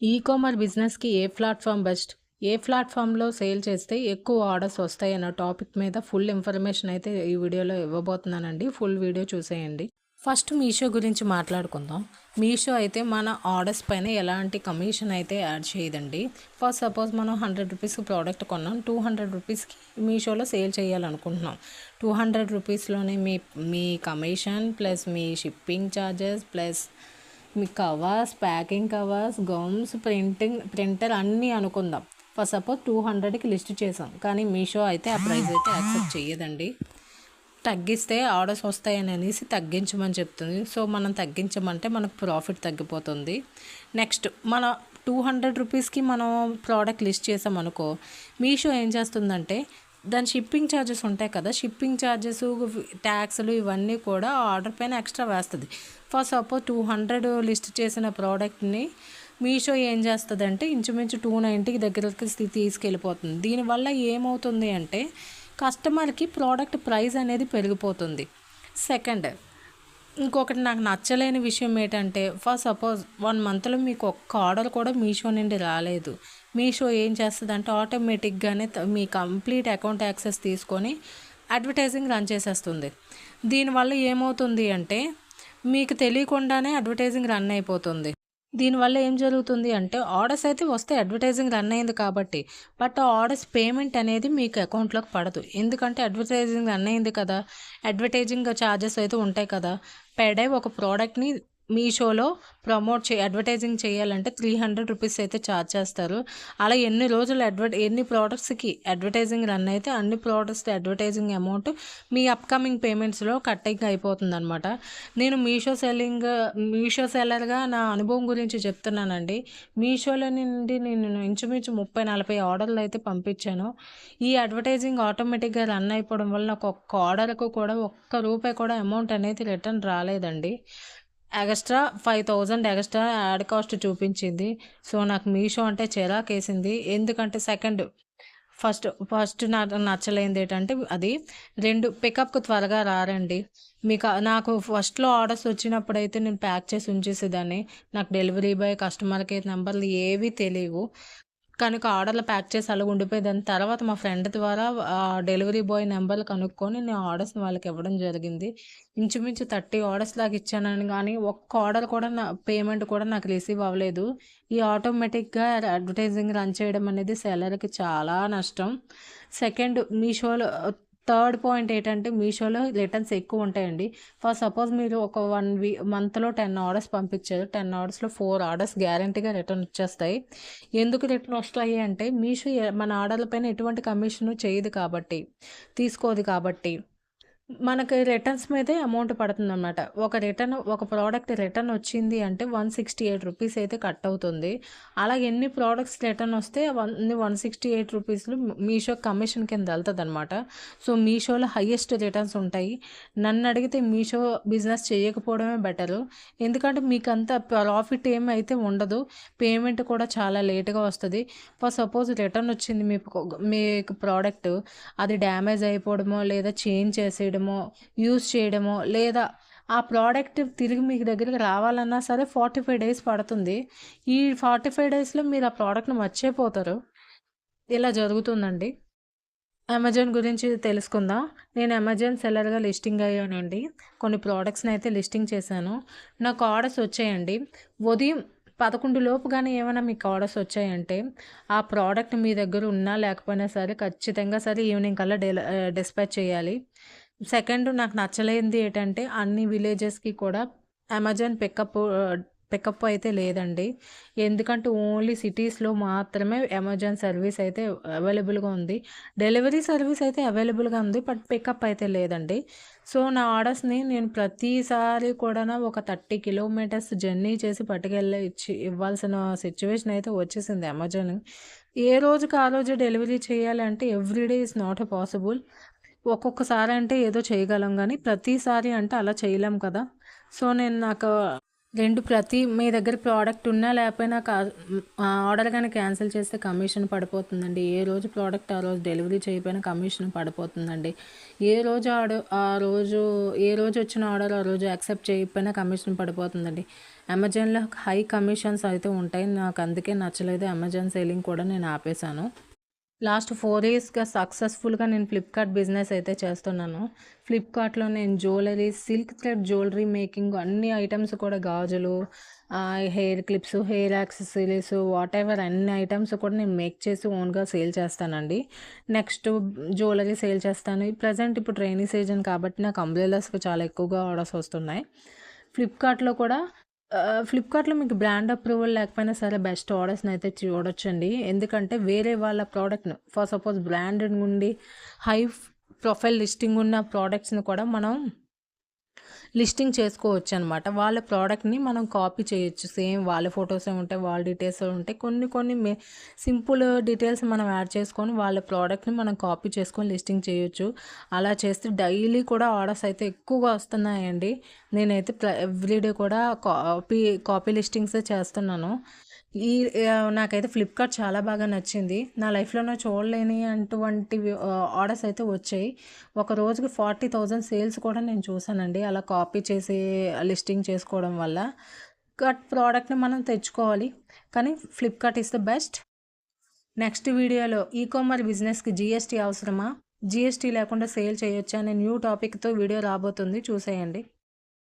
Ecommerce బిజినెస్‌కి ఏ platform best? ఏ ప్లాట్‌ఫార్మ్‌లో sale చేస్తే ఎక్కువ ఆర్డర్స్ వస్తాయన్న టాపిక్ మీద ఫుల్ ఇన్ఫర్మేషన్ అయితే ఈ వీడియోలో ఇవ్వబోతున్నానండి. ఫుల్ వీడియో చూసేయండి. ఫస్ట్ మీషో గురించి మాట్లాడుకుందాం. మీషో అయితే మన ఆర్డర్స్ పైన ఎలాంటి కమిషన్ అయితే యాడ్ చేయదండి. ఫర్ సపోజ్ మనం రూ. 100 ప్రోడక్ట్ కొన్నాం. 200 రూపీస్‌కి మీషోలో సేల్ చేయాలనుకుంటున్నాం. 200 రూపీస్‌లోనే మీ మీ కమిషన్ ప్లస్ మీ షిప్పింగ్ ఛార్జెస్ ప్లస్ మీ covers, packing covers, gums, printer అన్నీ అనుకుందాం. ఫర్ సపోజ్ 200కి లిస్ట్ చేసాం, కానీ మీషో అయితే ఆ ప్రైస్ అయితే యాక్సెప్ట్ చేయదండి. తగ్గిస్తే ఆర్డర్స్ వస్తాయని అనేసి తగ్గించమని చెప్తుంది. సో మనం తగ్గించమంటే మనకు ప్రాఫిట్ తగ్గిపోతుంది. నెక్స్ట్ మన 200 రూపీస్కి మనం ప్రోడక్ట్ లిస్ట్ చేసాం అనుకో, మీషో ఏం చేస్తుందంటే దాని షిప్పింగ్ ఛార్జెస్ ఉంటాయి కదా, షిప్పింగ్ ఛార్జెస్, ట్యాక్స్లు ఇవన్నీ కూడా ఆర్డర్ పైన ఎక్స్ట్రా వేస్తుంది. ఫర్ సపోజ్ 200 లిస్ట్ చేసిన ప్రోడక్ట్ని మీషో ఏం చేస్తుందంటే ఇంచుమించు 290కి దగ్గరికి తీసుకెళ్ళిపోతుంది. దీనివల్ల ఏమవుతుంది అంటే కస్టమర్కి ప్రోడక్ట్ ప్రైస్ అనేది పెరిగిపోతుంది. సెకండ్, ఇంకొకటి నాకు నచ్చలేని విషయం ఏంటంటే ఫర్ సపోజ్ 1 మంత్లో మీకు ఒక్క ఆర్డర్ కూడా మీషో నుండి రాలేదు. మీషో ఏం చేస్తుందంటే ఆటోమేటిక్గానే మీ కంప్లీట్ అకౌంట్ యాక్సెస్ తీసుకొని అడ్వర్టైజింగ్ రన్ చేసేస్తుంది. దీనివల్ల ఏమవుతుంది అంటే మీకు తెలియకుండానే అడ్వర్టైజింగ్ రన్ అయిపోతుంది. దీనివల్ల ఏం జరుగుతుంది అంటే ఆర్డర్స్ అయితే వస్తే అడ్వర్టైజింగ్ రన్ అయింది కాబట్టి, బట్ ఆ ఆర్డర్స్ పేమెంట్ అనేది మీకు అకౌంట్లోకి పడదు. ఎందుకంటే అడ్వర్టైజింగ్ రన్ అయింది కదా, అడ్వర్టైజింగ్ ఛార్జెస్ అయితే ఉంటాయి కదా. పెర్ డే ఒక ప్రోడక్ట్ని మీషోలో అడ్వర్టైజింగ్ చేయాలంటే 300 రూపీస్ అయితే ఛార్జ్ చేస్తారు. అలా ఎన్ని రోజులు ఎన్ని ప్రోడక్ట్స్కి అడ్వర్టైజింగ్ రన్ అయితే అన్ని ప్రోడక్ట్స్ అడ్వర్టైజింగ్ అమౌంట్ మీ అప్కమింగ్ పేమెంట్స్లో కట్టింగ్ అయిపోతుంది అనమాట. నేను మీషో సెల్లర్గా నా అనుభవం గురించి చెప్తున్నానండి. మీషోలో నుండి నేను ఇంచుమించు 30-40 ఆర్డర్లు అయితే పంపించాను. ఈ అడ్వర్టైజింగ్ ఆటోమేటిక్గా రన్ అయిపోవడం వల్ల నాకు ఒక్క ఆర్డర్కు కూడా ఒక్క రూపాయి కూడా అమౌంట్ అనేది రిటర్న్ రాలేదండి. ఎక్స్ట్రా 5000 ఎక్స్ట్రా యాడ్ కాస్ట్ చూపించింది. సో నాకు మీషో అంటే చిరాకేసింది. ఎందుకంటే ఫస్ట్ నాకు నచ్చలేనిది ఏంటంటే అది 2 పికప్కి త్వరగా రారండి. నాకు ఫస్ట్లో ఆర్డర్స్ వచ్చినప్పుడైతే నేను ప్యాక్ చేసి ఉంచేసేదాన్ని. నాకు డెలివరీ బాయ్, కస్టమర్ కేర్ నెంబర్లు ఏవీ తెలియవు. కనుక ఆర్డర్లు ప్యాక్ చేసి అలాగ ఉండిపోయేదాన్ని. తర్వాత మా ఫ్రెండ్ ద్వారా డెలివరీ బాయ్ నెంబర్లు కనుక్కొని నేను ఆర్డర్స్ని వాళ్ళకి ఇవ్వడం జరిగింది. ఇంచుమించు 30 ఆర్డర్స్ దాకా ఇచ్చానని, కానీ ఒక్క ఆర్డర్ కూడా పేమెంట్ కూడా నాకు రిసీవ్ అవ్వలేదు. ఈ ఆటోమేటిక్గా అడ్వర్టైజింగ్ రన్ చేయడం అనేది సెల్లర్కి చాలా నష్టం. సెకండ్, మీషోలో థర్డ్ పాయింట్ ఏంటంటే మీషోలో రిటర్న్స్ ఎక్కువ ఉంటాయండి. ఫర్ సపోజ్ మీరు ఒక మంత్లో 10 ఆర్డర్స్ పంపించారు. 10 ఆర్డర్స్లో 4 ఆర్డర్స్ గ్యారంటీగా రిటర్న్ వచ్చేస్తాయి. ఎందుకు రిటర్న్ వస్తాయి అంటే మీషో మన ఆర్డర్ల పైన ఎటువంటి కమిషన్ చేయదు కాబట్టి, తీసుకోదు కాబట్టి మనకి రిటర్న్స్ మీదే అమౌంట్ పడుతుందన్నమాట. ఒక ప్రోడక్ట్ రిటర్న్ వచ్చింది అంటే 168 రూపీస్ అయితే కట్ అవుతుంది. అలా ఎన్ని ప్రోడక్ట్స్ రిటర్న్ వస్తే అవన్నీ 168 రూపీస్లు మీషో కమిషన్ కింద వెళ్తుందన్నమాట. సో మీషోలో హైయెస్ట్ రిటర్న్స్ ఉంటాయి. నన్ను అడిగితే మీషో బిజినెస్ చేయకపోవడమే బెటరు. ఎందుకంటే మీకు అంత ప్రాఫిట్ ఏమైతే ఉండదు. పేమెంట్ కూడా చాలా లేట్గా వస్తుంది. ఫర్ సపోజ్ రిటర్న్ వచ్చింది మీకు ప్రోడక్ట్, అది డ్యామేజ్ అయిపోవడమో లేదా చేంజ్ చేసేయడమో, యూజ్ చేయడమో, లేదా ఆ ప్రోడక్ట్ తిరిగి మీకు దగ్గరికి రావాలన్నా సరే 45 డేస్ పడుతుంది. ఈ 45 డేస్లో మీరు ఆ ప్రోడక్ట్ని మర్చిపోతారు. ఇలా జరుగుతుందండి. అమెజాన్ గురించి తెలుసుకుందాం. నేను అమెజాన్ సెల్లర్గా లిస్టింగ్ అయ్యానండి. కొన్ని ప్రోడక్ట్స్ని అయితే లిస్టింగ్ చేశాను. నాకు ఆర్డర్స్ వచ్చాయండి. ఉదయం 11 లోపు కానీ ఏమైనా మీకు ఆర్డర్స్ వచ్చాయంటే ఆ ప్రోడక్ట్ మీ దగ్గర ఉన్నా లేకపోయినా సరే ఖచ్చితంగా సరే ఈవినింగ్ కల్లా డిస్పాచ్ చేయాలి. సెకండ్, నాకు నచ్చలేనిది ఏంటంటే అన్ని విలేజెస్కి కూడా అమెజాన్ పికప్ అయితే లేదండి. ఎందుకంటే ఓన్లీ సిటీస్లో మాత్రమే అమెజాన్ సర్వీస్ అయితే అవైలబుల్గా ఉంది. డెలివరీ సర్వీస్ అయితే అవైలబుల్గా ఉంది, బట్ పికప్ అయితే లేదండి. సో నా ఆర్డర్స్ని నేను ప్రతిసారి కూడా ఒక 30 కిలోమీటర్స్ జర్నీ చేసి ఇవ్వాల్సిన సిచ్యువేషన్ అయితే వచ్చేసింది అమెజాన్. ఏ రోజుకి ఆ రోజు డెలివరీ చేయాలంటే ఎవ్రీడే ఈజ్ నాట్ పాసిబుల్. ఒక్కొక్కసారి అంటే ఏదో చేయగలం, కానీ ప్రతిసారి అంటే అలా చేయలేం కదా. సో నాకు మీ దగ్గర ప్రోడక్ట్ ఉన్నా లేకపోయినా ఆర్డర్ కానీ క్యాన్సిల్ చేస్తే కమిషన్ పడిపోతుందండి. ఏ రోజు ప్రోడక్ట్ ఆ రోజు డెలివరీ చేయకపోయినా కమిషన్ పడిపోతుందండి. ఏ రోజు ఏ రోజు వచ్చిన ఆర్డర్ ఆ రోజు యాక్సెప్ట్ చేయకపోయినా కమిషన్ పడిపోతుందండి. అమెజాన్లో హై కమిషన్స్ అయితే ఉంటాయి. నాకు అందుకే నచ్చలేదు. అమెజాన్ సేలింగ్ కూడా నేను ఆపేశాను. లాస్ట్ 4 ఇయర్స్‌గా సక్సెస్‌ఫుల్‌గా నేను ఫ్లిప్‌కార్ట్ బిజినెస్ అయితే చేస్తున్నాను. ఫ్లిప్‌కార్ట్‌లో నేను jewellery, silk thread jewellery making అన్ని ఐటెమ్స్ కూడా గాజులు, hair clips, hair accessories whatever అన్ని ఐటెమ్స్ కూడా నేను మేక్ చేసి ఓన్‌గా సేల్ చేస్తానండి. నెక్స్ట్ జ్యువెలరీ సేల్ చేస్తాను. ప్రెజెంట్ ఇప్పుడు రైనీ సీజన్ కాబట్టి నాకు అంబ్రెల్లాస్‌కి చాలా ఎక్కువగా ఆర్డర్స్ వస్తున్నాయి. ఫ్లిప్‌కార్ట్‌లో కూడా ఫ్లిప్‌కార్ట్‌లో మీకు బ్రాండ్ అప్రూవల్ లేకపోయినా సరే బెస్ట్ ఆర్డర్స్‌ని అయితే చూడొచ్చండి. ఎందుకంటే వేరే వాళ్ళ ప్రోడక్ట్‌ను ఫర్ సపోజ్ బ్రాండెడ్ నుండి హై ప్రొఫైల్ లిస్టింగ్ ఉన్న ప్రోడక్ట్స్‌ని కూడా మనం లిస్టింగ్ చేసుకోవచ్చనమాట. వాళ్ళ ప్రోడక్ట్‌ని మనం కాపీ చేయొచ్చు. సేమ్ వాళ్ళ ఫోటోసే ఉంటాయి. వాళ్ళ డీటెయిల్సే ఉంటాయి. కొన్ని సింపుల్ డీటెయిల్స్ మనం యాడ్ చేసుకొని వాళ్ళ ప్రోడక్ట్‌ని మనం కాపీ చేసుకొని లిస్టింగ్ చేయొచ్చు. అలా చేస్తే డైలీ కూడా ఆర్డర్స్ అయితే ఎక్కువగా వస్తున్నాయండి. నేనైతే ఎవ్రీడే కూడా కాపీ లిస్టింగ్సే చేస్తున్నాను. ఈ నాకైతే ఫ్లిప్‌కార్ట్ చాలా బాగా నచ్చింది. నా లైఫ్‌లోనే చూడలేని అటువంటివి ఆర్డర్స్ అయితే వచ్చాయి. ఒక రోజుకి 40,000 సేల్స్ కూడా నేను చూసానండి. అలా కాపీ చేసి లిస్టింగ్ చేసుకోవడం వల్ల. ప్రోడక్ట్‌ని మనం తెచ్చుకోవాలి. కానీ Flipkart is the best. Next వీడియోలో బిజినెస్‌కి జీఎస్టీ అవసరమా? జీఎస్టీ లేకుండా సేల్ చేయొచ్చా అనే న్యూ టాపిక్‌తో వీడియో రాబోతుంది చూసేయండి.